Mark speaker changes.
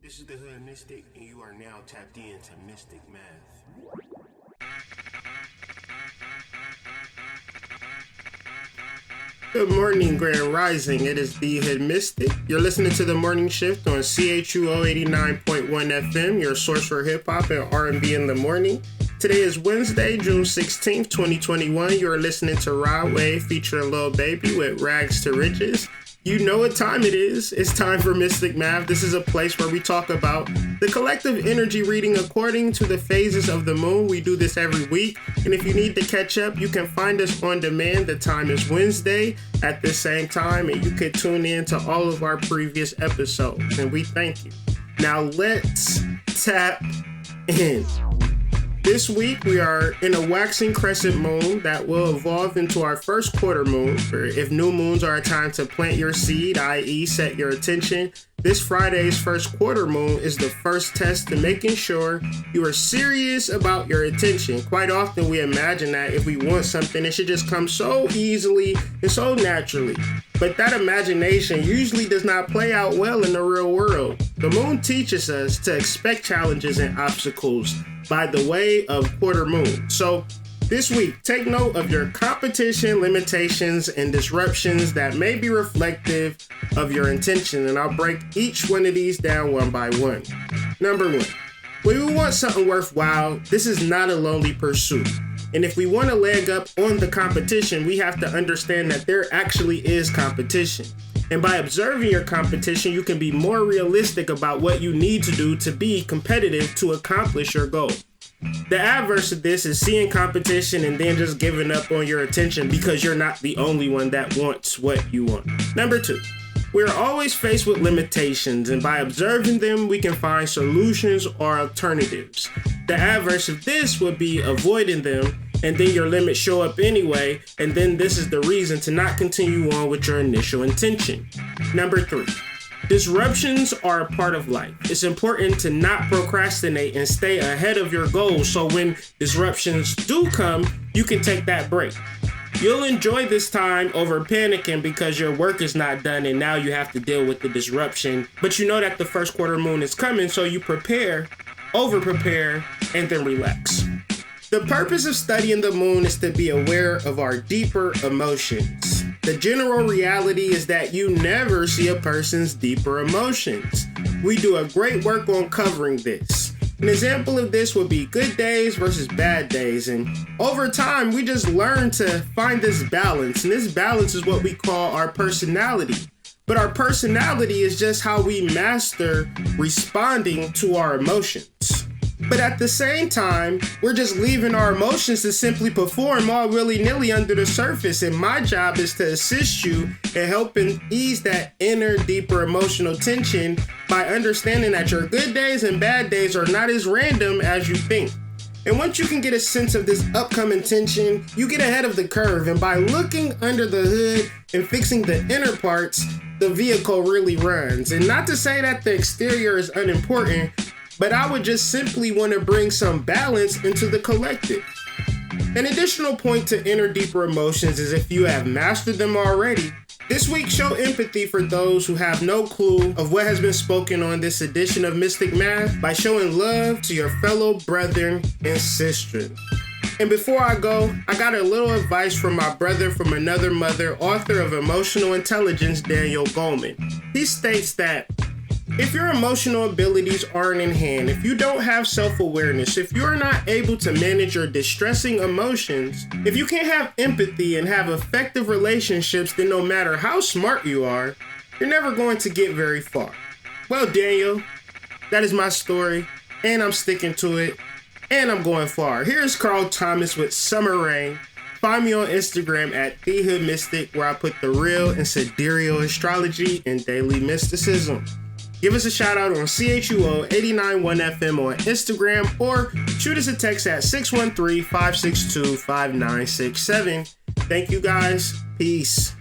Speaker 1: This is the Hood Mystikk, and you are now tapped into Mystikk Math. Good morning, Grand Rising. It is the Hood Mystikk. You're listening to the morning shift on CHUO 89.1 FM, your source for hip hop and R&B in the morning. Today is Wednesday, June 16th, 2021. You're listening to Rod Wave featuring Lil Baby with Rags to Riches. You know what time it is. It's time for Mystikk Math. This is a place where we talk about the collective energy reading according to the phases of the moon. We do this every week. And if you need to catch up, you can find us on demand. The time is Wednesday at the same time, and you can tune in to all of our previous episodes. And we thank you. Now let's tap in. This week, we are in a waxing crescent moon that will evolve into our first quarter moon. If new moons are a time to plant your seed, i.e. set your intention, this Friday's first quarter moon is the first test to making sure you are serious about your intention. Quite often, we imagine that if we want something, it should just come so easily and so naturally. But that imagination usually does not play out well in the real world. The moon teaches us to expect challenges and obstacles by the way of quarter moon. So this week, take note of your competition, limitations, and disruptions that may be reflective of your intention. And I'll break each one of these down one by one. Number one, when we want something worthwhile, this is not a lonely pursuit. And if we want to leg up on the competition, we have to understand that there actually is competition. And by observing your competition, you can be more realistic about what you need to do to be competitive to accomplish your goal. The adverse of this is seeing competition and then just giving up on your attention because you're not the only one that wants what you want. Number two, we're always faced with limitations, and by observing them, we can find solutions or alternatives. The adverse of this would be avoiding them, and then your limits show up anyway, and then this is the reason to not continue on with your initial intention. Number three, disruptions are a part of life. It's important to not procrastinate and stay ahead of your goals, so when disruptions do come, you can take that break. You'll enjoy this time over panicking because your work is not done and now you have to deal with the disruption, but you know that the first quarter moon is coming, so you prepare, over-prepare, and then relax. The purpose of studying the moon is to be aware of our deeper emotions. The general reality is that you never see a person's deeper emotions. We do a great work on covering this. An example of this would be good days versus bad days, and over time we just learn to find this balance, and this balance is what we call our personality. But our personality is just how we master responding to our emotions. But at the same time, we're just leaving our emotions to simply perform all willy-nilly under the surface. And my job is to assist you in helping ease that inner, deeper emotional tension by understanding that your good days and bad days are not as random as you think. And once you can get a sense of this upcoming tension, you get ahead of the curve. And by looking under the hood and fixing the inner parts, the vehicle really runs. And not to say that the exterior is unimportant, but I would just simply want to bring some balance into the collective. An additional point to inner deeper emotions is if you have mastered them already. This week, show empathy for those who have no clue of what has been spoken on this edition of Mystikk Math by showing love to your fellow brethren and sisters. And before I go, I got a little advice from my brother from another mother, author of Emotional Intelligence, Daniel Goleman. He states that if your emotional abilities aren't in hand, if you don't have self-awareness, if you're not able to manage your distressing emotions, if you can't have empathy and have effective relationships, then no matter how smart you are, you're never going to get very far. Well, Daniel, that is my story, and I'm sticking to it, and I'm going far. Here's Carl Thomas with Summer Rain. Find me on Instagram at The Hood Mystikk, where I put the real and sidereal astrology and daily mysticism. Give us a shout out on CHUO 89.1 FM on Instagram, or shoot us a text at 613-562-5967. Thank you guys. Peace.